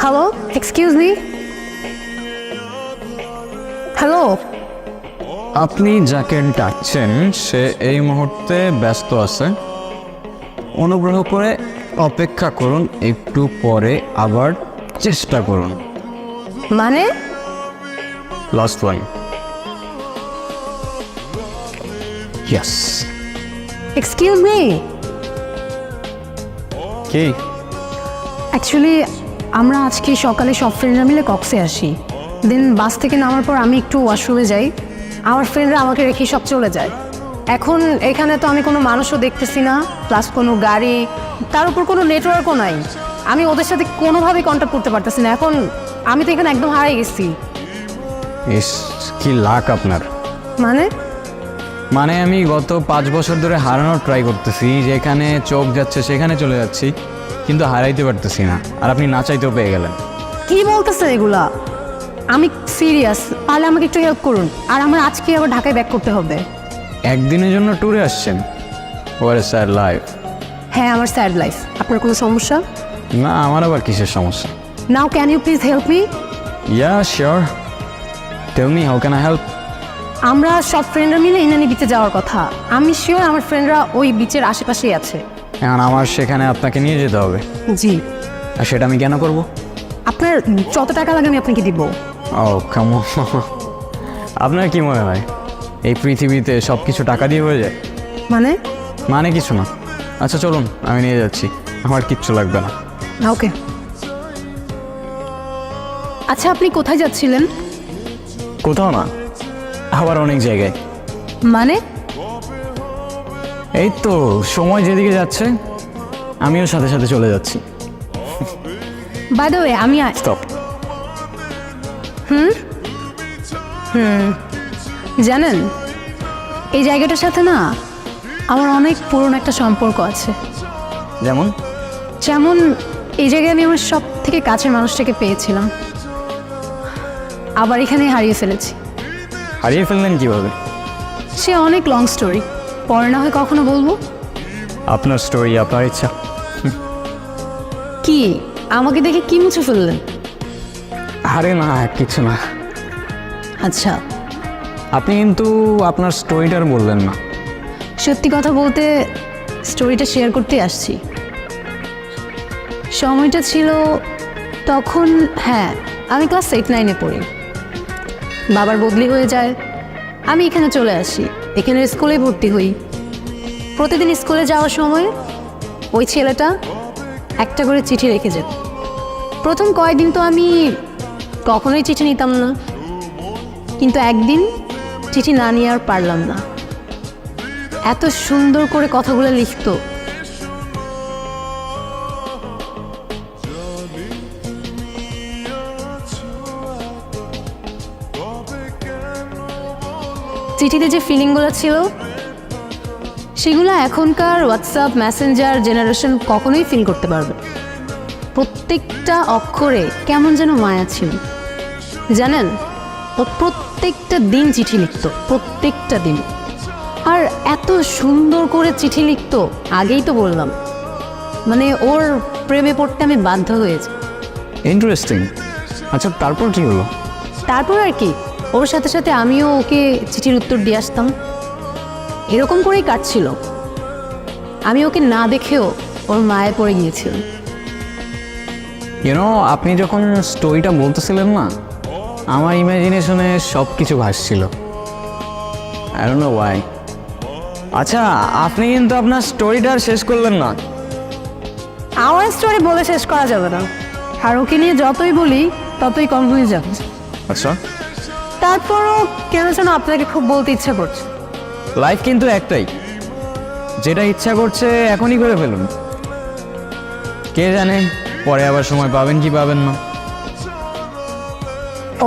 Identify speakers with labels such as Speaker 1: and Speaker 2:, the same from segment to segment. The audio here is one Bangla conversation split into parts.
Speaker 1: Hello, excuse me. হ্যালো।
Speaker 2: আপনি যাকে ডাকছেন সে এই মুহূর্তে ব্যস্ত আছে, অনুগ্রহ করে অপেক্ষা করুন, একটু পরে আবার চেষ্টা করুন।
Speaker 1: মানে?
Speaker 2: Last one. Yes.
Speaker 1: Excuse me.
Speaker 2: কি?
Speaker 1: অ্যাকচুয়ালি আমরা আজকে সকালে সব ফ্রেন্ডরা মিলে কক্সে আসি। দেন বাস থেকে নামার পর আমি একটু ওয়াশরুমে যাই, আমার ফ্রেন্ডরা আমাকে রেখে সব চলে যায়। এখন এখানে তো আমি কোনো মানুষও দেখতেছি না, প্লাস কোনো গাড়ি, তার উপর কোনো নেটওয়ার্কও নাই। আমি ওদের সাথে কোনোভাবেই কন্ট্যাক্ট করতে পারতেছি না। এখন আমি তো এখানে একদম হারিয়ে গেছি।
Speaker 2: ইস, কি লাক আপনার।
Speaker 1: মানে?
Speaker 2: মানে আমি গত 5 বছর ধরে হারানোর ট্রাই করতেছি, যেখানে চোখ যাচ্ছে সেখানে চলে যাচ্ছি, কিন্তু হারাইতে পারতেছি না। আর আপনি না চাইতেও পেয়ে গেলেন।
Speaker 1: কি বলতেছে এগুলা? আমি সিরিয়াস, তাহলে আমাকে একটু হেল্প করুন। আর আমার আজকে আবার ঢাকায় ব্যাক করতে হবে।
Speaker 2: একদিনের জন্য ট্যুরে আসছেন? What a sad life.
Speaker 1: হ্যাঁ, আমার স্যাড লাইফ। আপনার কোনো সমস্যা?
Speaker 2: না, আমার আবার কিসের সমস্যা?
Speaker 1: Now can you please help me?
Speaker 2: Yeah sure, tell me how can I help.
Speaker 1: আমরা সব ফ্রেন্ডরা মিলে ইনানি বিচে যাওয়ার কথা। আমি শিওর আমার ফ্রেন্ডরা ওই বিচের আশেপাশেই আছে।
Speaker 2: এখন আমার সেখানে আপনাকে নিয়ে যেতে হবে।
Speaker 1: জি।
Speaker 2: আর সেটা আমি কেন করব?
Speaker 1: আপনার যত টাকা লাগে আমি আপনাকে দিব।
Speaker 2: ও কাম অন। আপনার কি মনে হয় এই পৃথিবীতে সব কিছু টাকা দিয়ে হয়ে যায়?
Speaker 1: মানে?
Speaker 2: মানে কিছু না। আচ্ছা চলুন, আমি নিয়ে যাচ্ছি, আমার কিচ্ছু লাগবে না।
Speaker 1: ওকে। আচ্ছা, আপনি কোথায় যাচ্ছিলেন?
Speaker 2: কোথাও না, আবার অনেক জায়গায়।
Speaker 1: মানে?
Speaker 2: এই তো সময় যেদিকে যাচ্ছে আমিও সাথে সাথে চলে যাচ্ছি।
Speaker 1: বাই দ্য ওয়ে, আমি
Speaker 2: স্টপ।
Speaker 1: জানেন এই জায়গাটার সাথে না আমার অনেক পুরনো একটা সম্পর্ক আছে।
Speaker 2: যেমন?
Speaker 1: যেমন এই জায়গায় আমি আমার সব থেকে কাছের মানুষটাকে পেয়েছিলাম, আবার এখানে হারিয়ে ফেলেছি।
Speaker 2: হারিয়ে ফেললেন কিভাবে?
Speaker 1: সে অনেক লং স্টোরি, পরে না হয় কখনো বলবো।
Speaker 2: আপনার স্টোরি, আপনার ইচ্ছা।
Speaker 1: কি আমাকে দেখে কি মুছে ফেললেন?
Speaker 2: আরে না, কিছু না।
Speaker 1: আচ্ছা,
Speaker 2: আপনি কিন্তু আপনার স্টোরিটার বললেন না।
Speaker 1: সত্যি কথা বলতে স্টোরিটা শেয়ার করতে আসছি। সময়টা ছিল তখন, হ্যাঁ, আমি ক্লাস 8-9-এ পড়ি। বাবার বদলি হয়ে যায়, আমি এখানে চলে আসি, এখানে স্কুলে ভর্তি হই। প্রতিদিন স্কুলে যাওয়ার সময় ওই ছেলেটা একটা করে চিঠি রেখে যেত। প্রথম কয়েকদিন তো আমি কখনোই চিঠি নিতাম না, কিন্তু একদিন চিঠি না নিয়ে আর পারলাম না। এত সুন্দর করে কথাগুলো লিখতো। চিঠিতে যে ফিলিংগুলো ছিল সেগুলো এখনকার হোয়াটসঅ্যাপ মেসেঞ্জার জেনারেশন কখনোই ফিল করতে পারবে। প্রত্যেকটা অক্ষরে কেমন যেন মায়া ছিল। জানেন, ও প্রত্যেকটা দিন চিঠি লিখতো, প্রত্যেকটা দিন। আর এত সুন্দর করে চিঠি লিখতো, আগেই তো বললাম, মানে ওর প্রেমে পড়তে আমি বাধ্য হয়েছি।
Speaker 2: ইন্টারেস্টিং। আচ্ছা তারপর কি হলো?
Speaker 1: তারপর আর কি, ওর সাথে সাথে আমিও ওকে চিঠির উত্তর দিয়ে আসতাম। এরকম করেই কাটছিল। আমি ওকে না দেখেও ওর মায়ে পড়ে গিয়েছিল।
Speaker 2: ইউনো, আপনি যখন স্টোরিটা বলতেছিলেন না, আমার ইমাজিনেশনে সব কিছু ভাসছিল। I don't know why. আচ্ছা, আপনি কিন্তু আপনার স্টোরিটা শেষ করলেন না।
Speaker 1: আমার স্টোরি বলে শেষ করা যাবে না, আর ওকে নিয়ে যতই বলি ততই কম হয়ে যাবে।
Speaker 2: আচ্ছা,
Speaker 1: তারপরও কেন যেন আপনাকে খুব বলতে ইচ্ছা করছে।
Speaker 2: লাইফ কিন্তু একটাই, যেটা ইচ্ছা করছে এখনই করে ফেলুন। কে জানে পরে আবার সময় পাবেন কি পাবেন না।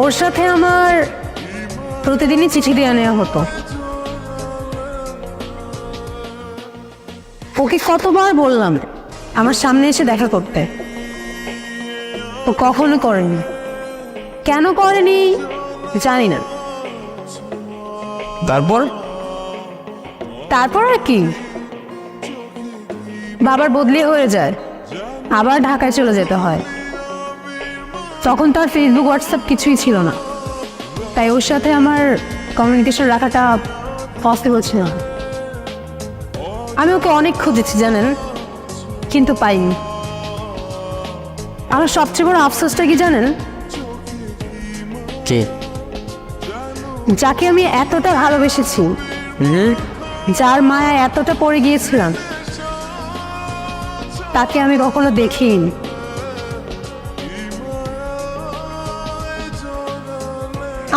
Speaker 1: ওর সাথে আমার প্রতিদিনই চিঠি দিয়ে নেওয়া হতো। ওকে কতবার বললাম আমার সামনে এসে দেখা করতে, ও কখনো করেনি। কেন করেনি জানি না।
Speaker 2: তারপর
Speaker 1: তারপর আর কি, বাবার বদলি হয়ে যায়, আবার ঢাকায় চলে যেতে হয়। তখন তো আর ফেসবুক হোয়াটসঅ্যাপ কিছুই ছিল না, তাই ওর সাথে আমার কমিউনিকেশন রাখাটা পসিবল ছিল না। আমি ওকে অনেক খুঁজেছি জানেন, কিন্তু পাইনি। আমার সবচেয়ে বড় আফসোসটা কি জানেন?
Speaker 2: কে?
Speaker 1: যাকে আমি এতটা ভালোবেসেছি, যার মায়া এতটা পড়ে গিয়েছিলাম, তাকে আমি কখনো দেখিনি।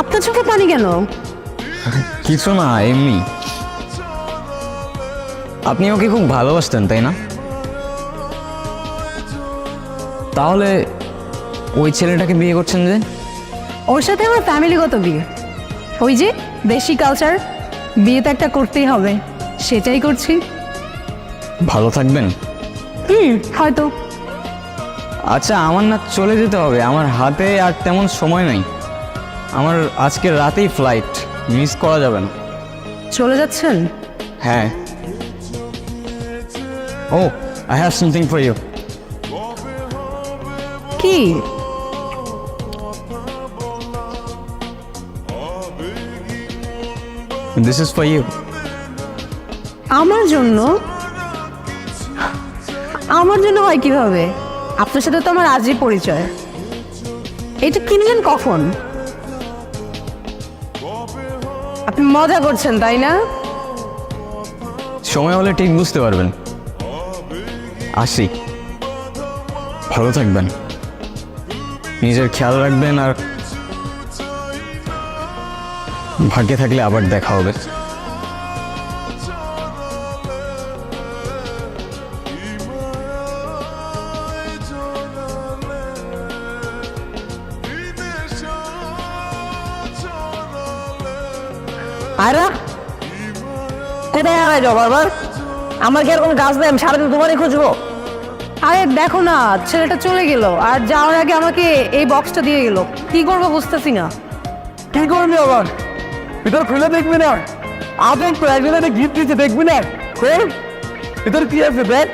Speaker 1: আপনার চোখে পানি কেন?
Speaker 2: কিছু না, এমনি। আপনি ওকে খুব ভালোবাসতেন তাই না? তাহলে ওই ছেলেটাকে বিয়ে করছেন যে?
Speaker 1: ওর সাথে আমার ফ্যামিলিগত বিয়ে, ওই যে দেশি কালচার, বিয়ে তো একটা করতেই হবে, সেটাই করছি।
Speaker 2: ভালো থাকবেন?
Speaker 1: হয়তো।
Speaker 2: আচ্ছা, আমার না চলে যেতে হবে, আমার হাতে আর তেমন সময় নাই। আমার আজকে রাতেই ফ্লাইট, মিস করা যাবে না।
Speaker 1: চলে যাচ্ছেন?
Speaker 2: হ্যাঁ। ও, I have something for you.
Speaker 1: কি?
Speaker 2: This is for you.
Speaker 1: আমার জন্য? আমার জন্য হয় কিভাবে? আপনার সাথে তো আমার আজই পরিচয়। এটা কিনলেন কখন? আপনি মজা করছেন তাই না?
Speaker 2: সময় হলে ঠিক বুঝতে পারবেন। আসি, ভালো থাকবেন, নিজের খেয়াল রাখবেন, আর ভাগ্যে থাকলে আবার দেখা হবে।
Speaker 3: আয়রা, কোথায় হারাই যাও বারবার? আমার কি আর কোনো কাজ নেই? আমি সারাদিন তোমারই খুঁজবো।
Speaker 1: আরে দেখো না, ছেলেটা চলে গেল, আর যাওয়ার আগে আমাকে এই বক্সটা দিয়ে গেল। কি করবো বুঝতেছি না।
Speaker 3: কি করবি আবার? ভিতর খুলে দেখবি না? আপন তো একজনের গিফট দিতে দেখবি না? খোল, ভিতর কি আছে দেখ।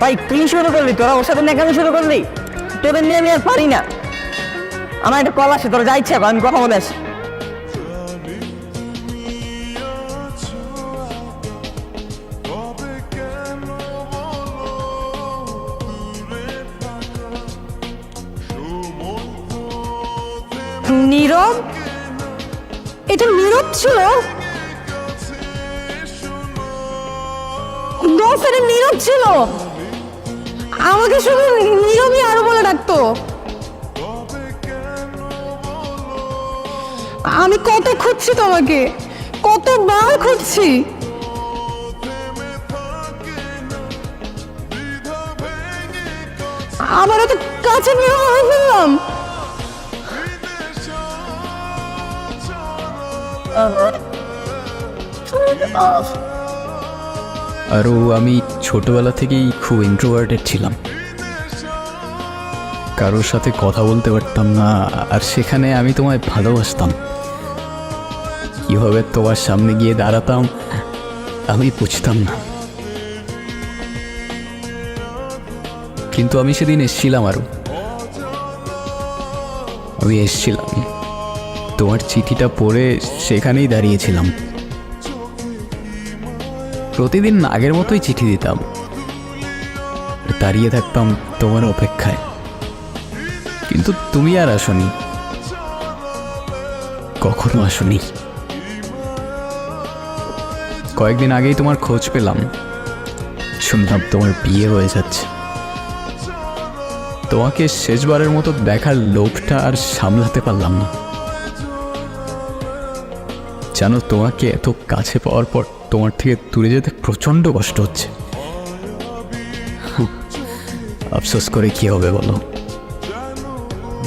Speaker 3: ভাই তুই শুরু করলি, তোরা ওর সাথে নেকামি শুরু করলি। তোদের নিয়ে আমি আর পারি না। আমার একটা কল আসে, তোরা যা ইচ্ছা কর, আমি কথা বলে আসি।
Speaker 1: নীরব? এটা নীরব ছিল? এটা নীরব ছিল? আমাকে শুধু নীরবই আরো বলে ডাকতো। আমি কত খুঁজছি তোমাকে, কতবার খুঁজছি। আবার এত কাছে নিয়ে ফেললাম।
Speaker 4: আরও আমি ছোটবেলা থেকেই খুব ইন্ট্রোভার্টেড ছিলাম, কারোর সাথে কথা বলতে পারতাম না, আর সেখানে আমি তোমায় ভালোবাসতাম। কীভাবে তোমার সামনে গিয়ে দাঁড়াতাম আমি বুঝতাম না, কিন্তু আমি সেদিন এসেছিলাম। আমি এসেছিলাম, তোমার চিঠিটা পড়ে সেখানেই দাঁড়িয়েছিলাম। প্রতিদিন আগের মতোই চিঠি দিতাম, দাঁড়িয়ে থাকতাম তোমার অপেক্ষায়, কিন্তু তুমি আর আসনি, কখনো আসনি। কয়েকদিন আগেই তোমার খোঁজ পেলাম, শুনলাম তোমার বিয়ে হয়ে যাচ্ছে। তোমাকে শেষবারের মতো দেখার লোভটা আর সামলাতে পারলাম না। জানো, তোমাকে এত কাছে পাওয়ার পর তোমার থেকে দূরে যেতে প্রচণ্ড কষ্ট হচ্ছে। আফসোস করে কি হবে বলো?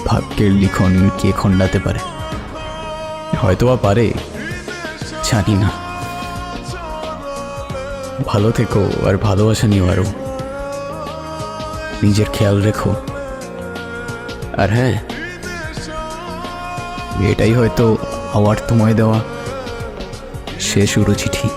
Speaker 4: ভাগ্যের লিখন কে খণ্ডাতে পারে? হয়তোবা পারে, জানি না। ভালো থেকো, আর ভালোবাসা নিও আরো। নিজের খেয়াল রেখো। আর হ্যাঁ, এটাই হয়তো আমার তোমায় দেওয়া শেষ উড়ো চিঠি।